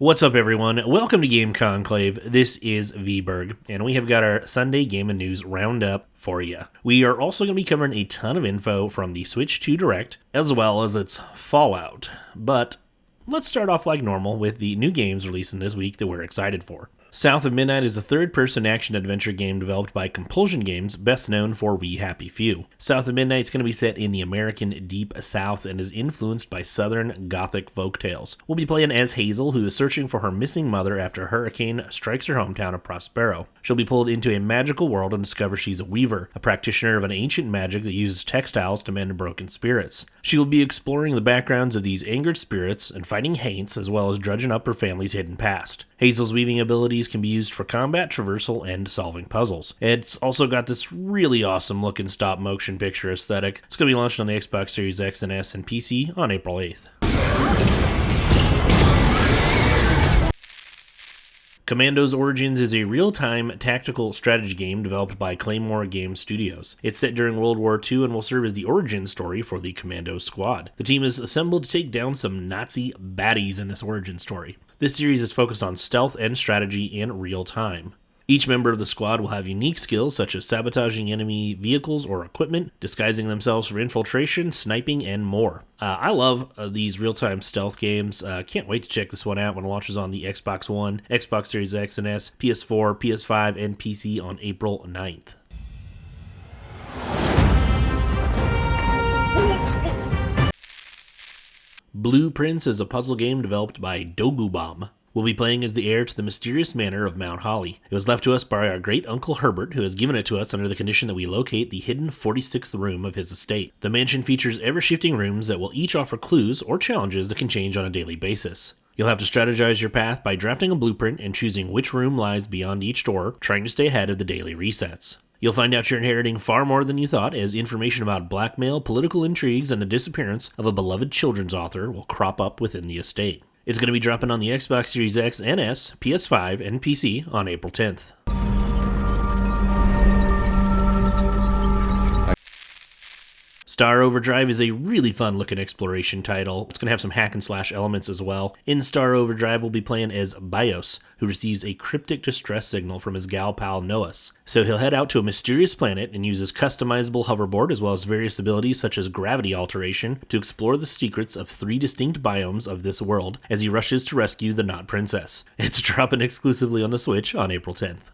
What's up, everyone? Welcome to Game Conclave. This is VBerg, and we have got our Sunday Game and News roundup for you. We are also going to be covering a ton of info from the Switch 2 Direct, as well as its fallout. But let's start off like normal with the new games releasing this week that we're excited for. South of Midnight is a third-person action-adventure game developed by Compulsion Games, best known for We Happy Few. South of Midnight is going to be set in the American Deep South and is influenced by Southern Gothic folktales. We'll be playing as Hazel, who is searching for her missing mother after a hurricane strikes her hometown of Prospero. She'll be pulled into a magical world and discover she's a weaver, a practitioner of an ancient magic that uses textiles to mend broken spirits. She will be exploring the backgrounds of these angered spirits and fighting haints, as well as drudging up her family's hidden past. Hazel's weaving abilities can be used for combat, traversal, and solving puzzles. It's also got this really awesome looking stop motion picture aesthetic. It's going to be launched on the Xbox Series X and S and PC on April 8th. Commandos Origins is a real-time tactical strategy game developed by Claymore Game Studios. It's set during World War II and will serve as the origin story for the Commandos squad. The team is assembled to take down some Nazi baddies in this origin story. This series is focused on stealth and strategy in real time. Each member of the squad will have unique skills such as sabotaging enemy vehicles or equipment, disguising themselves for infiltration, sniping, and more. I love these real-time stealth games. Can't wait to check this one out when it launches on the Xbox One, Xbox Series X and S, PS4, PS5, and PC on April 9th. Blue Prince is a puzzle game developed by Dogubomb. We'll be playing as the heir to the mysterious manor of Mount Holly. It was left to us by our great uncle Herbert, who has given it to us under the condition that we locate the hidden 46th room of his estate. The mansion features ever-shifting rooms that will each offer clues or challenges that can change on a daily basis. You'll have to strategize your path by drafting a blueprint and choosing which room lies beyond each door, trying to stay ahead of the daily resets. You'll find out you're inheriting far more than you thought, as information about blackmail, political intrigues, and the disappearance of a beloved children's author will crop up within the estate. It's going to be dropping on the Xbox Series X and S, PS5, and PC on April 10th. Star Overdrive is a really fun-looking exploration title. It's going to have some hack-and-slash elements as well. In Star Overdrive, we'll be playing as Bios, who receives a cryptic distress signal from his gal pal Noas. So he'll head out to a mysterious planet and use his customizable hoverboard as well as various abilities such as gravity alteration to explore the secrets of 3 distinct biomes of this world as he rushes to rescue the Not Princess. It's dropping exclusively on the Switch on April 10th.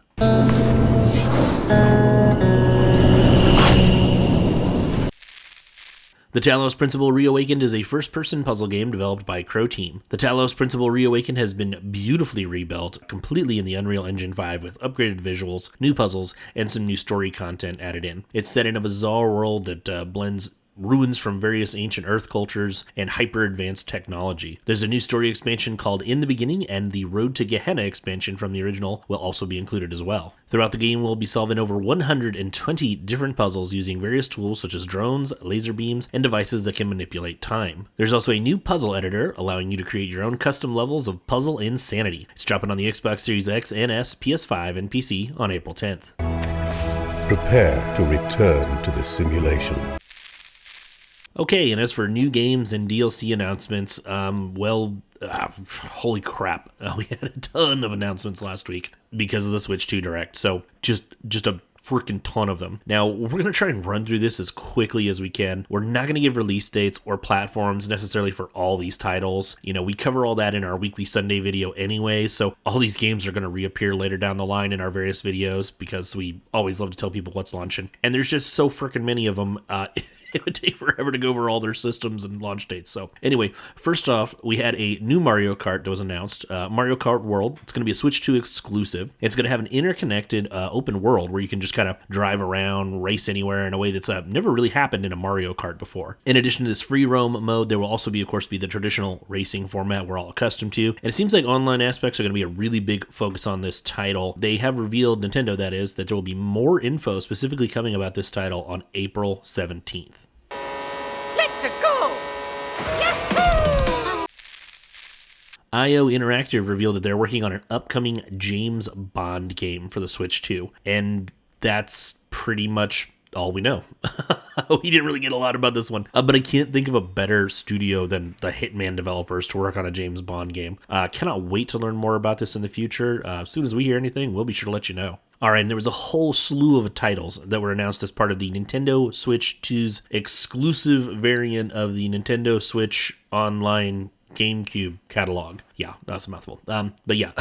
The Talos Principle Reawakened is a first-person puzzle game developed by Crow Team. The Talos Principle Reawakened has been beautifully rebuilt, completely in the Unreal Engine 5 with upgraded visuals, new puzzles, and some new story content added in. It's set in a bizarre world that blends ruins from various ancient Earth cultures, and hyper-advanced technology. There's a new story expansion called In the Beginning, and the Road to Gehenna expansion from the original will also be included as well. Throughout the game, we'll be solving over 120 different puzzles using various tools such as drones, laser beams, and devices that can manipulate time. There's also a new puzzle editor, allowing you to create your own custom levels of puzzle insanity. It's dropping on the Xbox Series X and S, PS5, and PC on April 10th. Prepare to return to the simulation. Okay, and as for new games and DLC announcements, holy crap. We had a ton of announcements last week because of the Switch 2 Direct, so just a freaking ton of them. Now, we're going to try and run through this as quickly as we can. We're not going to give release dates or platforms necessarily for all these titles. You know, we cover all that in our weekly Sunday video anyway, so all these games are going to reappear later down the line in our various videos because we always love to tell people what's launching. And there's just so freaking many of them. It would take forever to go over all their systems and launch dates. So anyway, first off, we had a new Mario Kart that was announced. Mario Kart World. It's going to be a Switch 2 exclusive. It's going to have an interconnected open world where you can just kind of drive around, race anywhere in a way that's never really happened in a Mario Kart before. In addition to this free roam mode, there will also be, of course, the traditional racing format we're all accustomed to. And it seems like online aspects are going to be a really big focus on this title. They have revealed, Nintendo that is, that there will be more info specifically coming about this title on April 17th. IO Interactive revealed that they're working on an upcoming James Bond game for the Switch 2, and that's pretty much all we know. We didn't really get a lot about this one, but I can't think of a better studio than the Hitman developers to work on a James Bond game. Cannot wait to learn more about this in the future. As soon as we hear anything, we'll be sure to let you know. All right, and there was a whole slew of titles that were announced as part of the Nintendo Switch 2's exclusive variant of the Nintendo Switch Online GameCube catalog. Yeah, that's a mouthful. But yeah,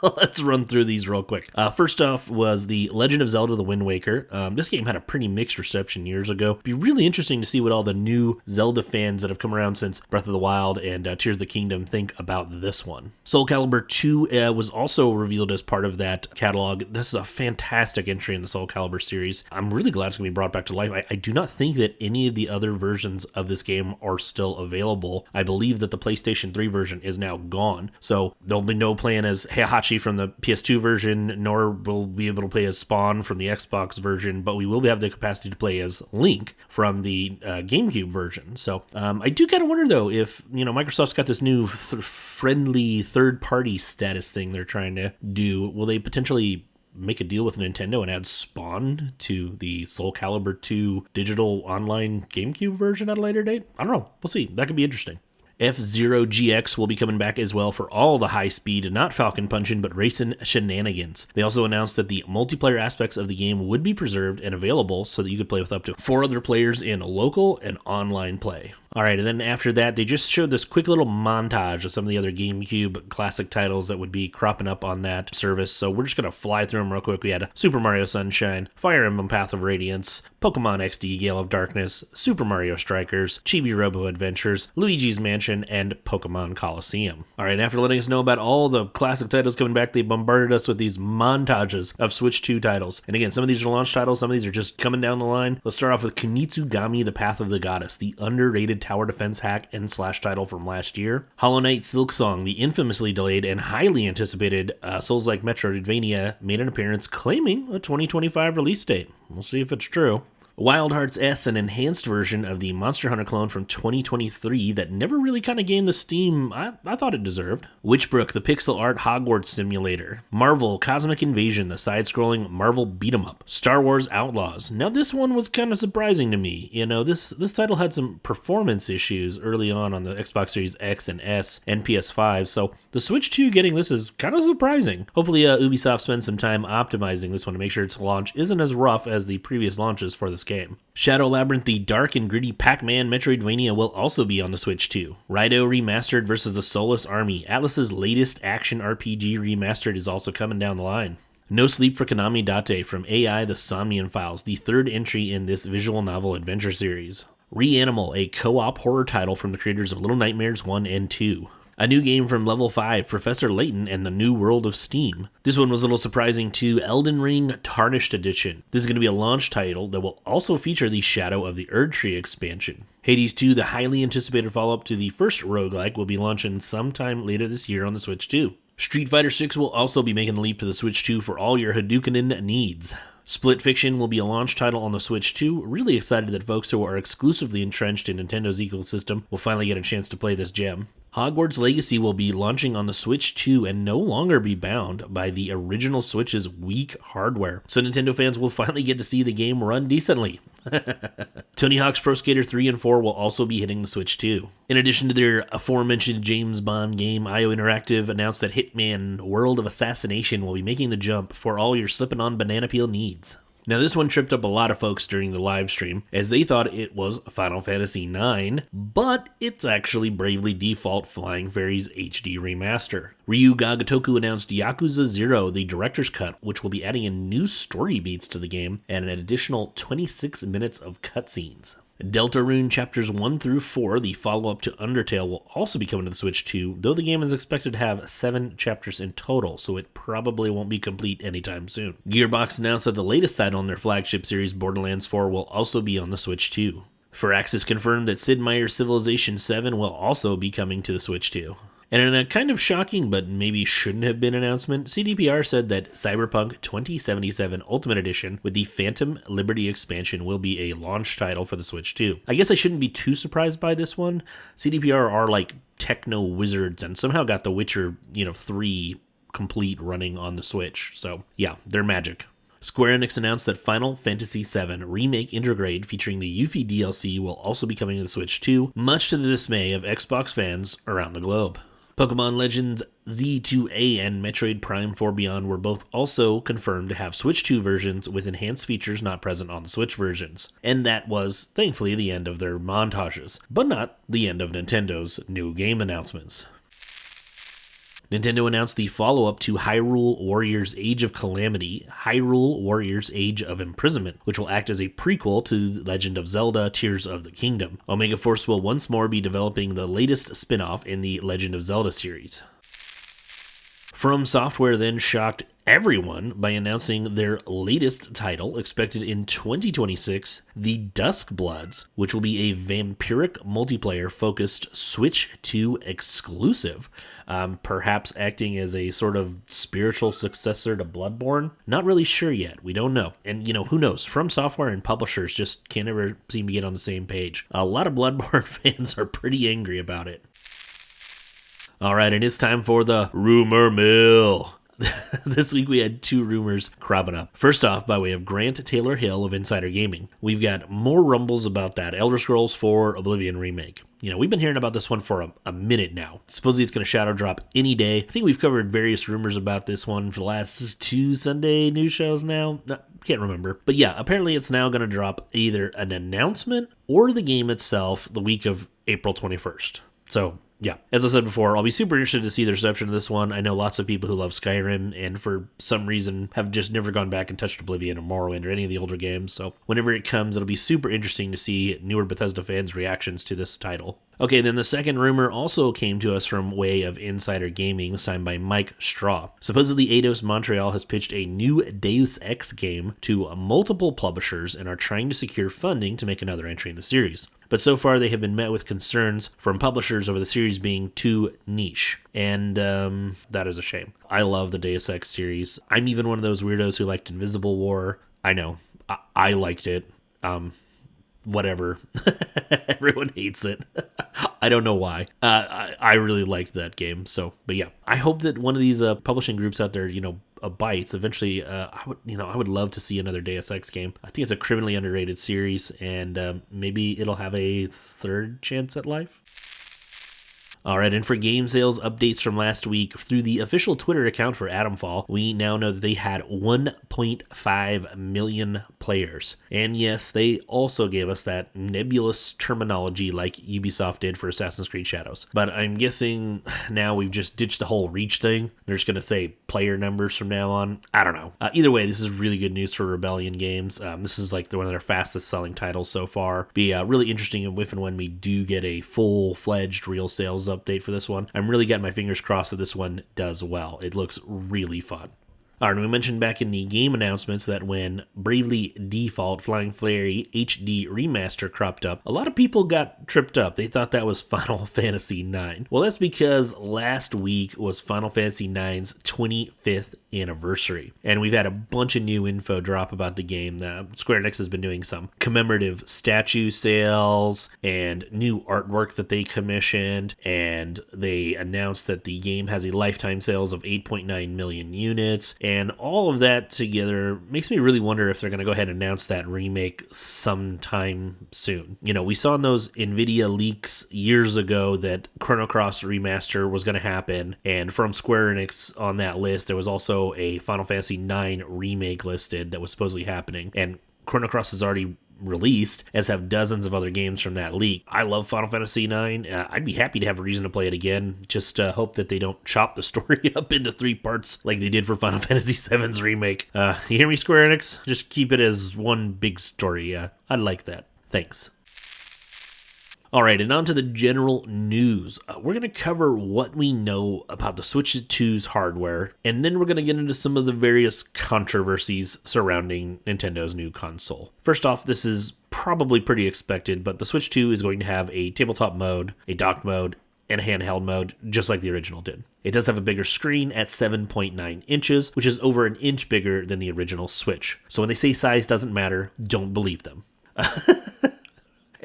let's run through these real quick. First off was The Legend of Zelda: The Wind Waker. This game had a pretty mixed reception years ago. It'd be really interesting to see what all the new Zelda fans that have come around since Breath of the Wild and Tears of the Kingdom think about this one. Soul Calibur II was also revealed as part of that catalog. This is a fantastic entry in the Soul Calibur series. I'm really glad it's going to be brought back to life. I do not think that any of the other versions of this game are still available. I believe that the PlayStation 3 version is now gone. So there'll be no playing as Heihachi from the PS2 version, nor will we be able to play as Spawn from the Xbox version, but we will have the capacity to play as Link from the GameCube version. So I do kind of wonder, though, if Microsoft's got this new friendly third-party status thing they're trying to do. Will they potentially make a deal with Nintendo and add Spawn to the Soul Calibur 2 digital online GameCube version at a later date? I don't know. We'll see. That could be interesting. F-Zero GX will be coming back as well for all the high speed, not Falcon Punchin', but racing shenanigans. They also announced that the multiplayer aspects of the game would be preserved and available so that you could play with up to 4 other players in local and online play. Alright, and then after that, they just showed this quick little montage of some of the other GameCube classic titles that would be cropping up on that service, so we're just going to fly through them real quick. We had Super Mario Sunshine, Fire Emblem Path of Radiance, Pokemon XD Gale of Darkness, Super Mario Strikers, Chibi Robo Adventures, Luigi's Mansion, and Pokemon Coliseum. Alright, after letting us know about all the classic titles coming back, they bombarded us with these montages of Switch 2 titles. And again, some of these are launch titles, some of these are just coming down the line. Let's start off with Kunitsu-Gami, The Path of the Goddess, the underrated tower defense hack and slash title from last year. Hollow Knight Silksong, the infamously delayed and highly anticipated Souls-like Metroidvania, made an appearance claiming a 2025 release date. We'll see if it's true. Wild Hearts S, an enhanced version of the Monster Hunter clone from 2023 that never really kind of gained the steam I thought it deserved. Witchbrook, the pixel art Hogwarts simulator. Marvel Cosmic Invasion, the side-scrolling Marvel beat-em-up. Star Wars Outlaws. Now this one was kind of surprising to me. This title had some performance issues early on the Xbox Series X and S and PS5, so the Switch 2 getting this is kind of surprising. Hopefully Ubisoft spends some time optimizing this one to make sure its launch isn't as rough as the previous launches for this game. Shadow Labyrinth, the dark and gritty Pac-Man Metroidvania, will also be on the Switch 2. Raidou Remastered versus the Soulless Army, Atlus's latest action RPG remastered, is also coming down the line. No Sleep for Kaname Date from AI The Somnium Files, the third entry in this visual novel adventure series. Reanimal, a co-op horror title from the creators of Little Nightmares 1 and 2. A new game from Level 5, Professor Layton and the New World of Steam. This one was a little surprising too, Elden Ring Tarnished Edition. This is going to be a launch title that will also feature the Shadow of the Erdtree expansion. Hades 2, the highly anticipated follow-up to the first roguelike, will be launching sometime later this year on the Switch 2. Street Fighter 6 will also be making the leap to the Switch 2 for all your Hadouken needs. Split Fiction will be a launch title on the Switch 2. Really excited that folks who are exclusively entrenched in Nintendo's ecosystem will finally get a chance to play this gem. Hogwarts Legacy will be launching on the Switch 2 and no longer be bound by the original Switch's weak hardware, so Nintendo fans will finally get to see the game run decently. Tony Hawk's Pro Skater 3 and 4 will also be hitting the Switch 2. In addition to their aforementioned James Bond game, IO Interactive announced that Hitman World of Assassination will be making the jump for all your slipping on banana peel needs. Now this one tripped up a lot of folks during the live stream, as they thought it was Final Fantasy IX, but it's actually Bravely Default Flying Fairies HD Remaster. Ryu Gagatoku announced Yakuza 0, the director's cut, which will be adding in new story beats to the game and an additional 26 minutes of cutscenes. Deltarune Chapters 1 through 4, the follow-up to Undertale, will also be coming to the Switch 2, though the game is expected to have 7 chapters in total, so it probably won't be complete anytime soon. Gearbox announced that the latest title on their flagship series, Borderlands 4, will also be on the Switch 2. Firaxis confirmed that Sid Meier's Civilization 7 will also be coming to the Switch 2. And in a kind of shocking but maybe shouldn't have been announcement, CDPR said that Cyberpunk 2077 Ultimate Edition with the Phantom Liberty expansion will be a launch title for the Switch 2. I guess I shouldn't be too surprised by this one. CDPR are like techno wizards and somehow got The Witcher, 3 complete running on the Switch. So yeah, they're magic. Square Enix announced that Final Fantasy VII Remake Intergrade featuring the Yuffie DLC will also be coming to the Switch 2, much to the dismay of Xbox fans around the globe. Pokemon Legends Z2A and Metroid Prime 4 Beyond were both also confirmed to have Switch 2 versions with enhanced features not present on the Switch versions. And that was, thankfully, the end of their montages, but not the end of Nintendo's new game announcements. Nintendo announced the follow-up to Hyrule Warriors Age of Calamity, Hyrule Warriors Age of Imprisonment, which will act as a prequel to The Legend of Zelda Tears of the Kingdom. Omega Force will once more be developing the latest spin-off in the Legend of Zelda series. From Software then shocked everyone by announcing their latest title, expected in 2026, The Duskbloods, which will be a vampiric multiplayer-focused Switch 2 exclusive, perhaps acting as a sort of spiritual successor to Bloodborne. Not really sure yet. We don't know. And, who knows? From Software and publishers just can't ever seem to get on the same page. A lot of Bloodborne fans are pretty angry about it. Alright, and it's time for the Rumor Mill. This week we had 2 rumors cropping up. First off, by way of Grant Taylor Hill of Insider Gaming, we've got more rumbles about that Elder Scrolls 4 Oblivion Remake. We've been hearing about this one for a minute now. Supposedly it's going to shadow drop any day. I think we've covered various rumors about this one for the last 2 Sunday news shows now. Can't remember. But yeah, apparently it's now going to drop either an announcement or the game itself the week of April 21st. So, yeah, as I said before, I'll be super interested to see the reception of this one. I know lots of people who love Skyrim and for some reason have just never gone back and touched Oblivion or Morrowind or any of the older games. So whenever it comes, it'll be super interesting to see newer Bethesda fans' reactions to this title. Okay, then the second rumor also came to us from way of Insider Gaming, signed by Mike Straw. Supposedly, Eidos Montreal has pitched a new Deus Ex game to multiple publishers and are trying to secure funding to make another entry in the series. But so far, they have been met with concerns from publishers over the series being too niche. And that is a shame. I love the Deus Ex series. I'm even one of those weirdos who liked Invisible War. I know. I liked it. Whatever. Everyone hates it. I don't know why. I really liked that game. So, but yeah, I hope that one of these publishing groups out there, bites eventually. I would love to see another Deus Ex game. I think it's a criminally underrated series, and maybe it'll have a third chance at life. Alright, and for game sales updates from last week, through the official Twitter account for Atomfall, we now know that they had 1.5 million players. And yes, they also gave us that nebulous terminology like Ubisoft did for Assassin's Creed Shadows. But I'm guessing now we've just ditched the whole reach thing. They're just going to say player numbers from now on. I don't know. Either way, this is really good news for Rebellion Games. This is like one of their fastest selling titles so far. Be really interesting if and when we do get a full-fledged real sales update for this one. I'm really getting my fingers crossed that this one does well. It looks really fun. Alright, we mentioned back in the game announcements that when Bravely Default Flying Flary HD Remaster cropped up, a lot of people got tripped up. They thought that was Final Fantasy IX. Well, that's because last week was Final Fantasy IX's 25th anniversary, and we've had a bunch of new info drop about the game. Square Enix has been doing some commemorative statue sales and new artwork that they commissioned, and they announced that the game has a lifetime sales of 8.9 million units. And all of that together makes me really wonder if they're going to go ahead and announce that remake sometime soon. We saw in those NVIDIA leaks years ago that Chrono Cross Remaster was going to happen. And from Square Enix on that list, there was also a Final Fantasy IX remake listed that was supposedly happening. And Chrono Cross is already released, as have dozens of other games from that leak. I love Final Fantasy IX. I'd be happy to have a reason to play it again. Just hope that they don't chop the story up into 3 parts like they did for Final Fantasy VII's remake. You hear me, Square Enix? Just keep it as one big story. I'd like that. Thanks. Alright, and on to the general news. We're going to cover what we know about the Switch 2's hardware, and then we're going to get into some of the various controversies surrounding Nintendo's new console. First off, this is probably pretty expected, but the Switch 2 is going to have a tabletop mode, a dock mode, and a handheld mode, just like the original did. It does have a bigger screen at 7.9 inches, which is over an inch bigger than the original Switch. So when they say size doesn't matter, don't believe them.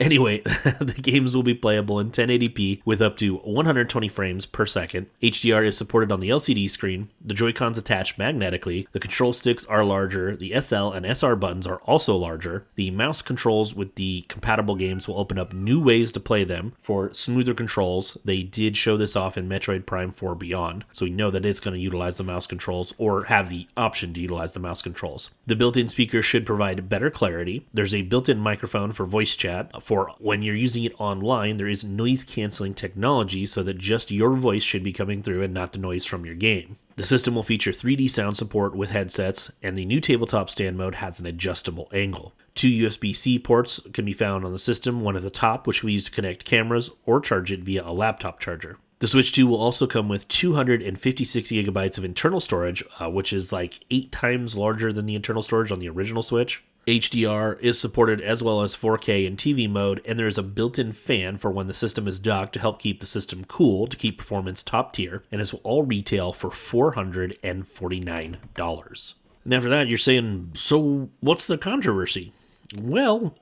Anyway, the games will be playable in 1080p with up to 120 frames per second. HDR is supported on the LCD screen. The Joy-Cons attach magnetically. The control sticks are larger. The SL and SR buttons are also larger. The mouse controls with the compatible games will open up new ways to play them for smoother controls. They did show this off in Metroid Prime 4 Beyond, so we know that it's going to utilize the mouse controls or have the option to utilize the mouse controls. The built-in speakers should provide better clarity. There's a built-in microphone for voice chat. For when you're using it online, there is noise-canceling technology so that just your voice should be coming through and not the noise from your game. The system will feature 3D sound support with headsets, and the new tabletop stand mode has an adjustable angle. 2 USB-C ports can be found on the system, one at the top, which can be used to connect cameras or charge it via a laptop charger. The Switch 2 will also come with 256 gigabytes of internal storage, which is like 8 times larger than the internal storage on the original Switch. HDR is supported as well as 4K and TV mode, and there is a built-in fan for when the system is docked to help keep the system cool to keep performance top tier, and this will all retail for $449. And after that, you're saying, so what's the controversy? Well,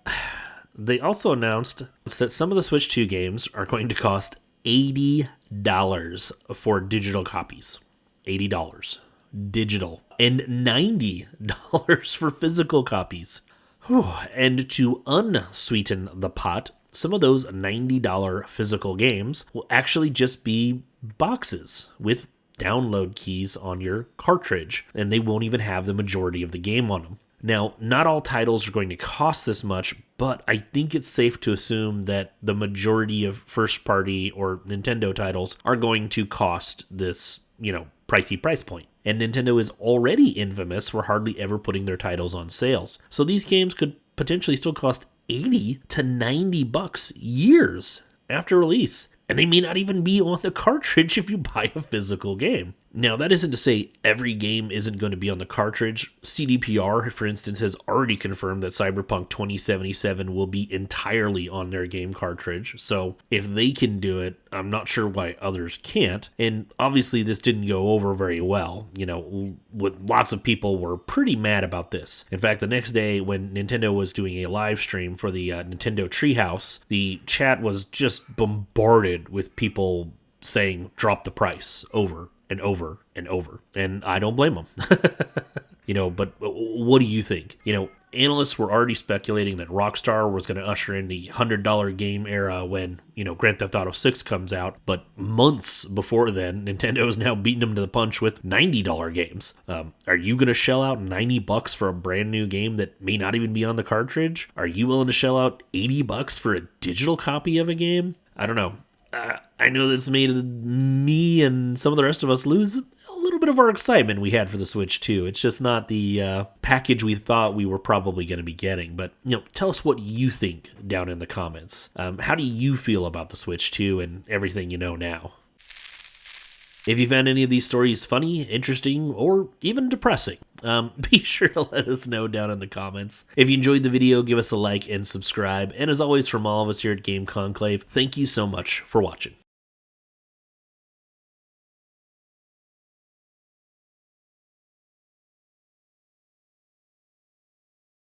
they also announced that some of the Switch 2 games are going to cost $80 for digital copies. $80. Digital. And $90 for physical copies. Whew. And to unsweeten the pot, some of those $90 physical games will actually just be boxes with download keys on your cartridge, and they won't even have the majority of the game on them. Now, not all titles are going to cost this much, but I think it's safe to assume that the majority of first-party or Nintendo titles are going to cost this, pricey price point. And Nintendo is already infamous for hardly ever putting their titles on sales. So these games could potentially still cost $80 to $90 years after release. And they may not even be on the cartridge if you buy a physical game. Now, that isn't to say every game isn't going to be on the cartridge. CDPR, for instance, has already confirmed that Cyberpunk 2077 will be entirely on their game cartridge. So if they can do it, I'm not sure why others can't. And obviously this didn't go over very well. Lots of people were pretty mad about this. In fact, the next day when Nintendo was doing a live stream for the Nintendo Treehouse, the chat was just bombarded with people saying, drop the price over and over and over. And I don't blame them. But what do you think? Analysts were already speculating that Rockstar was going to usher in the $100 game era when, Grand Theft Auto 6 comes out. But months before then, Nintendo is now beating them to the punch with $90 games. Are you going to shell out $90 for a brand new game that may not even be on the cartridge? Are you willing to shell out $80 for a digital copy of a game? I don't know. I know this made me and some of the rest of us lose a little bit of our excitement we had for the Switch 2. It's just not the package we thought we were probably going to be getting. But, tell us what you think down in the comments. How do you feel about the Switch 2 and everything you know now? If you found any of these stories funny, interesting, or even depressing, be sure to let us know down in the comments. If you enjoyed the video, give us a like and subscribe. And as always, from all of us here at Game Conclave, thank you so much for watching.